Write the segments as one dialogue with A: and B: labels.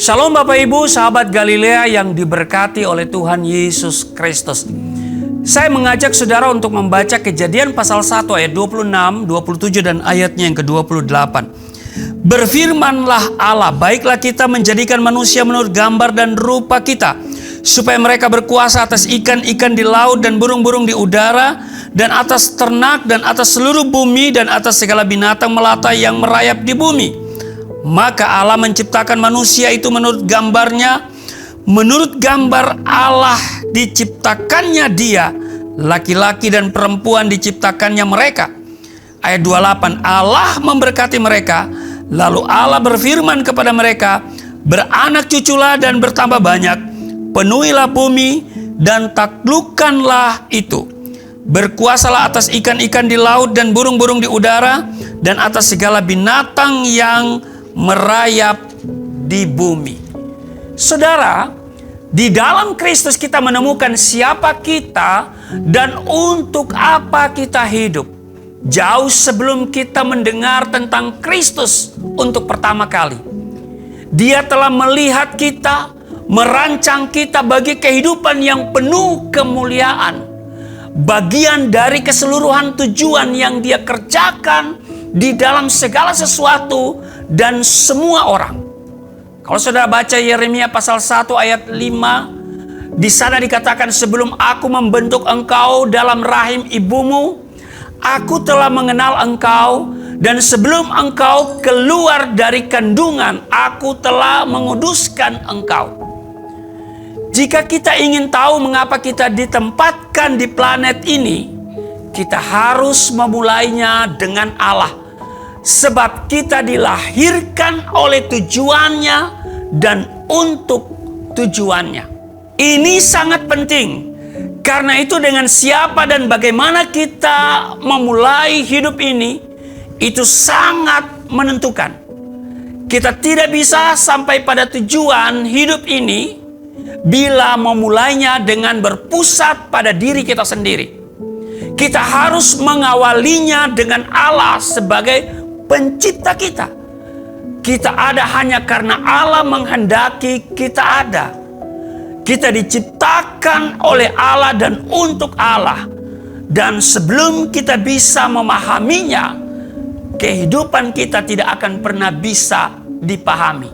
A: Shalom Bapak Ibu, sahabat Galilea yang diberkati oleh Tuhan Yesus Kristus. Saya mengajak saudara untuk membaca Kejadian pasal 1 ayat 26, 27 dan ayatnya yang ke-28. Berfirmanlah Allah, baiklah kita menjadikan manusia menurut gambar dan rupa kita, supaya mereka berkuasa atas ikan-ikan di laut dan burung-burung di udara, dan atas ternak dan atas seluruh bumi dan atas segala binatang melata yang merayap di bumi. Maka Allah menciptakan manusia itu menurut gambarnya, menurut gambar Allah diciptakannya dia, laki-laki dan perempuan diciptakannya mereka. Ayat 28, Allah memberkati mereka, lalu Allah berfirman kepada mereka, beranak cuculah dan bertambah banyak, penuhilah bumi dan taklukkanlah itu. Berkuasalah atas ikan-ikan di laut dan burung-burung di udara, dan atas segala binatang yang merayap di bumi. Saudara, di dalam Kristus kita menemukan siapa kita dan untuk apa kita hidup. Jauh sebelum kita mendengar tentang Kristus untuk pertama kali, Dia telah melihat kita, merancang kita bagi kehidupan yang penuh kemuliaan, bagian dari keseluruhan tujuan yang Dia kerjakan di dalam segala sesuatu dan semua orang. Kalau saudara baca Yeremia pasal 1 ayat 5, di sana dikatakan, sebelum aku membentuk engkau dalam rahim ibumu, aku telah mengenal engkau, dan sebelum engkau keluar dari kandungan, aku telah menguduskan engkau. Jika kita ingin tahu mengapa kita ditempatkan di planet ini, kita harus memulainya dengan Allah. Sebab kita dilahirkan oleh tujuannya dan untuk tujuannya. Ini sangat penting. Karena itu dengan siapa dan bagaimana kita memulai hidup ini, itu sangat menentukan. Kita tidak bisa sampai pada tujuan hidup ini bila memulainya dengan berpusat pada diri kita sendiri. Kita harus mengawalinya dengan Allah sebagai pencipta kita. Kita ada hanya karena Allah menghendaki kita ada. Kita diciptakan oleh Allah dan untuk Allah. Dan sebelum kita bisa memahaminya, kehidupan kita tidak akan pernah bisa dipahami.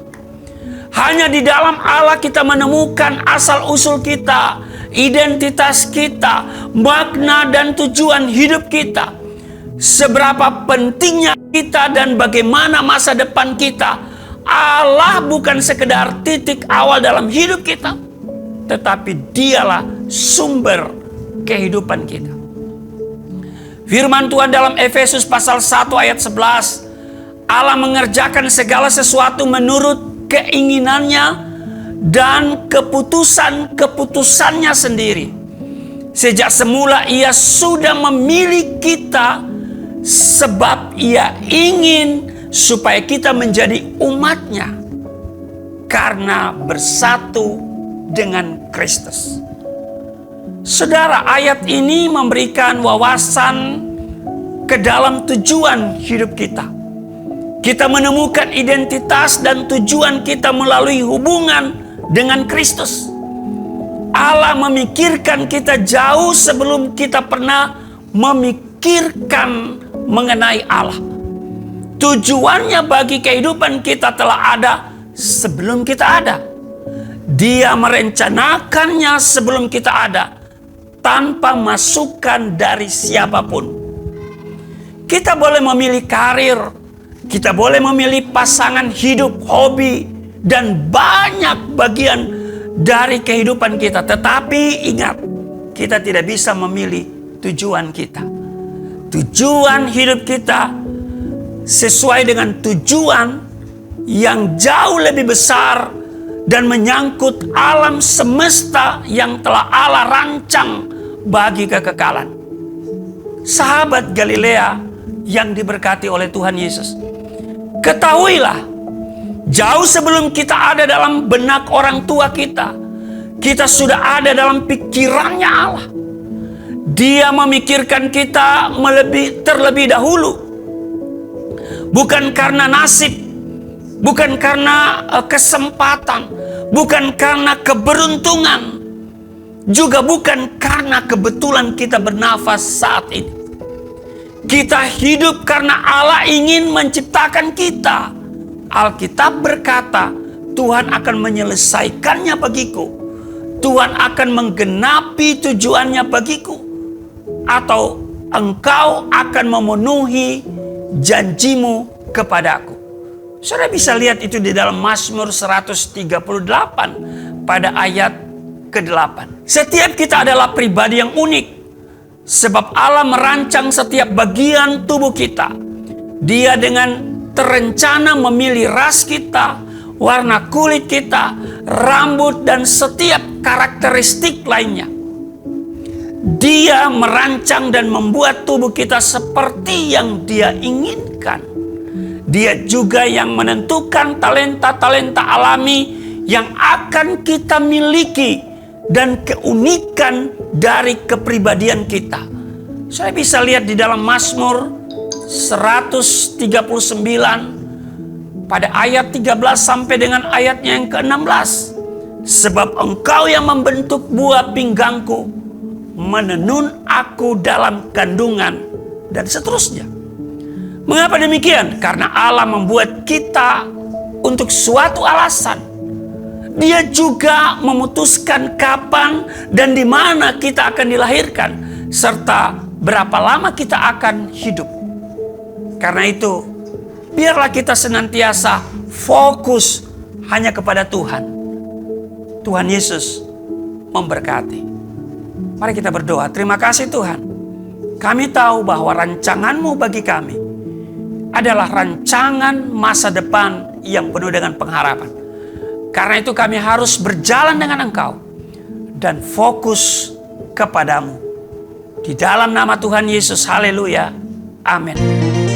A: Hanya di dalam Allah kita menemukan asal-usul kita, identitas kita, makna dan tujuan hidup kita. Seberapa pentingnya kita dan bagaimana masa depan kita. Allah bukan sekedar titik awal dalam hidup kita, tetapi Dialah sumber kehidupan kita. Firman Tuhan dalam Efesus pasal 1 ayat 11, Allah mengerjakan segala sesuatu menurut keinginannya dan keputusannya sendiri. Sejak semula Ia sudah memilih kita, sebab Ia ingin supaya kita menjadi umat-Nya karena bersatu dengan Kristus. Saudara, ayat ini memberikan wawasan ke dalam tujuan hidup kita. Kita menemukan identitas dan tujuan kita melalui hubungan dengan Kristus. Allah memikirkan kita jauh sebelum kita pernah memikirkan mengenai Allah. Tujuannya bagi kehidupan kita telah ada sebelum kita ada. Dia merencanakannya sebelum kita ada, tanpa masukan dari siapapun. Kita boleh memilih karir, kita boleh memilih pasangan hidup, hobi, dan banyak bagian dari kehidupan kita. Tetapi ingat, kita tidak bisa memilih tujuan kita. Tujuan hidup kita sesuai dengan tujuan yang jauh lebih besar dan menyangkut alam semesta yang telah Allah rancang bagi kekekalan. Sahabat Galilea yang diberkati oleh Tuhan Yesus, ketahuilah, jauh sebelum kita ada dalam benak orang tua kita, kita sudah ada dalam pikirannya Allah. Dia memikirkan kita terlebih dahulu. Bukan karena nasib, bukan karena kesempatan, bukan karena keberuntungan, juga bukan karena kebetulan kita bernafas saat ini. Kita hidup karena Allah ingin menciptakan kita. Alkitab berkata, Tuhan akan menyelesaikannya bagiku. Tuhan akan menggenapi tujuannya bagiku. Atau engkau akan memenuhi janjimu kepadaku. Saudara bisa lihat itu di dalam Mazmur 138 pada ayat ke-8. Setiap kita adalah pribadi yang unik. Sebab Allah merancang setiap bagian tubuh kita. Dia dengan terencana memilih ras kita, warna kulit kita, rambut, dan setiap karakteristik lainnya. Dia merancang dan membuat tubuh kita seperti yang Dia inginkan. Dia juga yang menentukan talenta-talenta alami yang akan kita miliki dan keunikan dari kepribadian kita. Saya bisa lihat di dalam Mazmur 139 pada ayat 13 sampai dengan ayatnya yang ke-16. Sebab engkau yang membentuk buah pinggangku, menenun aku dalam kandungan, dan seterusnya. Mengapa demikian? Karena Allah membuat kita untuk suatu alasan. Dia juga memutuskan kapan dan di mana kita akan dilahirkan, serta berapa lama kita akan hidup. Karena itu, biarlah kita senantiasa fokus hanya kepada Tuhan. Tuhan Yesus memberkati. Mari kita berdoa. Terima kasih Tuhan. Kami tahu bahwa rancangan-Mu bagi kami adalah rancangan masa depan yang penuh dengan pengharapan. Karena itu kami harus berjalan dengan Engkau dan fokus kepadamu. Di dalam nama Tuhan Yesus, haleluya, amin.